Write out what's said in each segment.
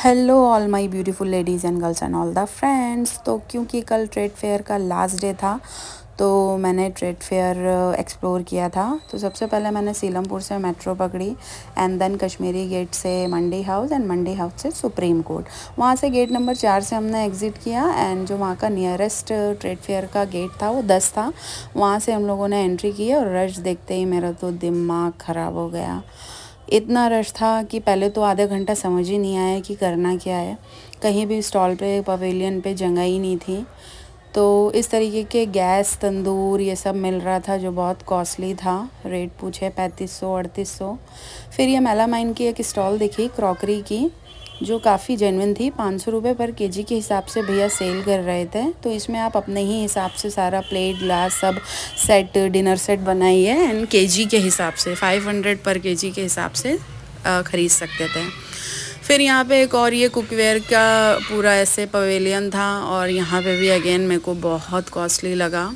Hello all my beautiful ladies and girls and all the friends. तो क्योंकि कल trade fair का last day था तो मैंने ट्रेड फेयर एक्सप्लोर किया था। तो सबसे पहले मैंने सीलमपुर से मेट्रो पकड़ी एंड देन कश्मीरी गेट से मंडी हाउस एंड मंडी हाउस से सुप्रीम कोर्ट। वहाँ से गेट नंबर 4 से हमने एग्ज़िट किया एंड जो वहाँ का नियरेस्ट ट्रेड फेयर का गेट था वो 10 था। वहाँ से हम लोगों ने एंट्री की और रश देखते ही मेरा तो दिमाग ख़राब हो गया। इतना रश था कि पहले तो आधा घंटा समझ ही नहीं आया कि करना क्या है। कहीं भी स्टॉल पे पवेलियन पे जगह ही नहीं थी। तो इस तरीके के गैस तंदूर ये सब मिल रहा था जो बहुत कॉस्टली था। रेट पूछे 3500-3800। फिर ये मेलामाइन की एक स्टॉल दिखी क्रॉकरी की जो काफ़ी जेन्युइन थी। 500 रुपये पर केजी के हिसाब से भैया सेल कर रहे थे। तो इसमें आप अपने ही हिसाब से सारा प्लेट ग्लास सब सेट डिनर सेट बनाइए एंड केजी के हिसाब से 500 पर केजी के हिसाब से ख़रीद सकते थे। फिर यहाँ पे एक और ये कुकवेयर का पूरा ऐसे पवेलियन था और यहाँ पे भी अगेन मेरे को बहुत कॉस्टली लगा।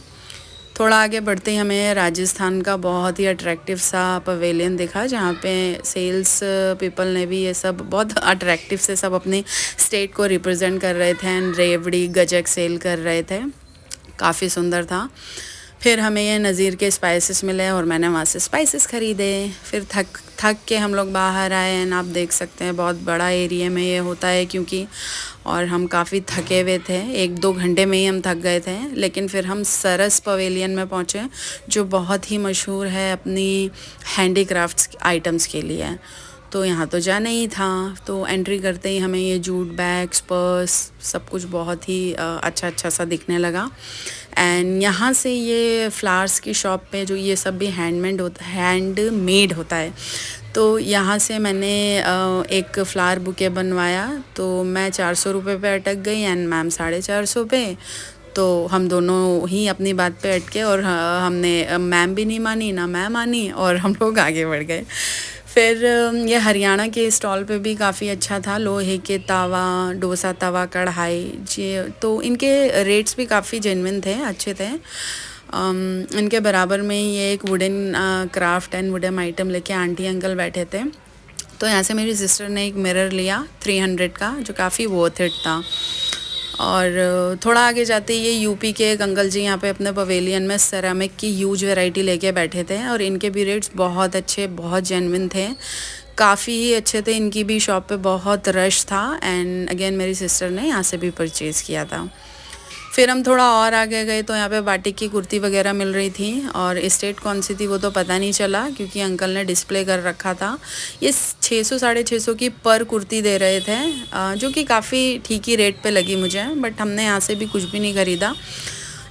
थोड़ा आगे बढ़ते ही हमें राजस्थान का बहुत ही अट्रैक्टिव सा पवेलियन दिखा जहाँ पे सेल्स पीपल ने भी ये सब बहुत अट्रैक्टिव से सब अपनी स्टेट को रिप्रेजेंट कर रहे थे एंड रेवड़ी गजक सेल कर रहे थे। काफ़ी सुंदर था। फिर हमें ये नज़ीर के स्पाइसेस मिले और मैंने वहाँ से स्पाइसेस ख़रीदे। फिर थक के हम लोग बाहर आए एंड आप देख सकते हैं बहुत बड़ा एरिया में ये होता है क्योंकि और हम काफ़ी थके हुए थे। 1-2 घंटे में ही हम थक गए थे। लेकिन फिर हम सरस पवेलियन में पहुँचे जो बहुत ही मशहूर है अपनी हैंडीक्राफ्ट्स आइटम्स के लिए। तो यहाँ तो जाना ही था। तो एंट्री करते ही हमें ये जूट बैग्स पर्स सब कुछ बहुत ही अच्छा सा दिखने लगा। एंड यहाँ से ये फ्लावर्स की शॉप पे जो ये सब भी हैंडमेड होता है। तो यहाँ से मैंने एक फ्लावर बुके बनवाया। तो मैं 400 रुपये पे अटक गई एंड मैम 450 पे। तो हम दोनों ही अपनी बात पे अटके और हमने मैम भी नहीं मानी ना मैं मानी और हम लोग आगे बढ़ गए। फिर ये हरियाणा के स्टॉल पे भी काफ़ी अच्छा था। लोहे के तावा डोसा तवा कढ़ाई जी। तो इनके रेट्स भी काफ़ी जेन्युइन थे अच्छे थे। इनके बराबर में ये एक wooden craft and wooden item लेके आंटी अंकल बैठे थे। तो यहाँ से मेरी सिस्टर ने एक मिरर लिया 300 का जो काफ़ी वर्थ इट था। और थोड़ा आगे जाते ही ये यूपी के एक अंकल जी यहाँ पे अपने पवेलियन में सेरामिक की ह्यूज वैरायटी लेके बैठे थे और इनके भी रेट्स बहुत अच्छे बहुत जेन्युइन थे। काफ़ी ही अच्छे थे। इनकी भी शॉप पे बहुत रश था एंड अगेन मेरी सिस्टर ने यहाँ से भी परचेज़ किया था। फिर हम थोड़ा और आगे गए तो यहाँ पे बाटिक की कुर्ती वगैरह मिल रही थी और स्टेट कौन सी थी वो तो पता नहीं चला क्योंकि अंकल ने डिस्प्ले कर रखा था। ये 600-650 की पर कुर्ती दे रहे थे जो कि काफ़ी ठीक ही रेट पे लगी मुझे। बट हमने यहाँ से भी कुछ भी नहीं ख़रीदा।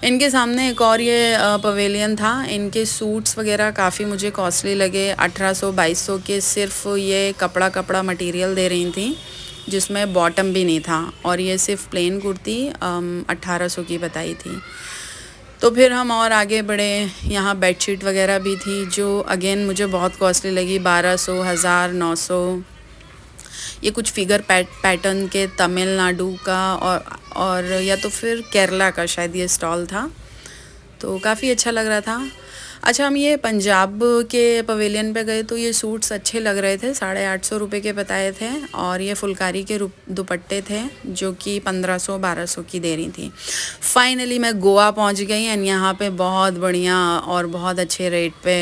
इनके सामने एक और ये पवेलियन था। इनके सूट्स वगैरह काफ़ी मुझे कॉस्टली लगे। 1800-2200 के सिर्फ ये कपड़ा मटेरियल दे रही थी जिसमें बॉटम भी नहीं था और ये सिर्फ प्लेन कुर्ती 1800 की बताई थी। तो फिर हम और आगे बढ़े। यहाँ बेडशीट वगैरह भी थी जो अगेन मुझे बहुत कॉस्टली लगी 1200, 1000, 900। ये कुछ फिगर पैटर्न के तमिलनाडु का और या तो फिर केरला का शायद ये स्टॉल था। तो काफ़ी अच्छा लग रहा था। अच्छा हम ये पंजाब के पवेलियन पे गए तो ये सूट्स अच्छे लग रहे थे। 850 रुपये के बताए थे और ये फुलकारी के दुपट्टे थे जो कि 1500-1200 की दे रही थी। फाइनली मैं गोवा पहुंच गई एंड यहाँ पे बहुत बढ़िया और बहुत अच्छे रेट पे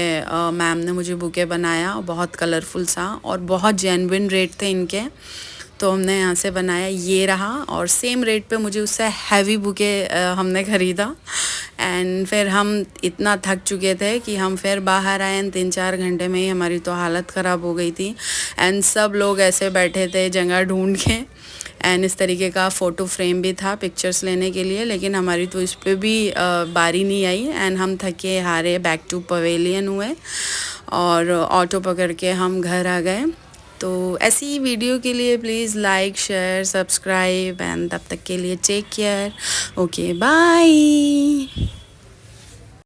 मैम ने मुझे बुके बनाया। बहुत कलरफुल सा और बहुत जेन्युइन रेट थे इनके। तो हमने यहाँ से बनाया ये रहा और सेम रेट पे मुझे उससे हैवी बुके हमने ख़रीदा। एंड फिर हम इतना थक चुके थे कि हम फिर बाहर आए एंड 3-4 घंटे में ही हमारी तो हालत ख़राब हो गई थी। एंड सब लोग ऐसे बैठे थे जगह ढूंढ के एंड इस तरीके का फ़ोटो फ्रेम भी था पिक्चर्स लेने के लिए। लेकिन हमारी तो इस पर भी बारी नहीं आई एंड हम थके हारे बैक टू पवेलियन हुए और ऑटो पकड़ के हम घर आ गए। तो ऐसी वीडियो के लिए please like share subscribe and तब तक के लिए टेक केयर। Okay bye.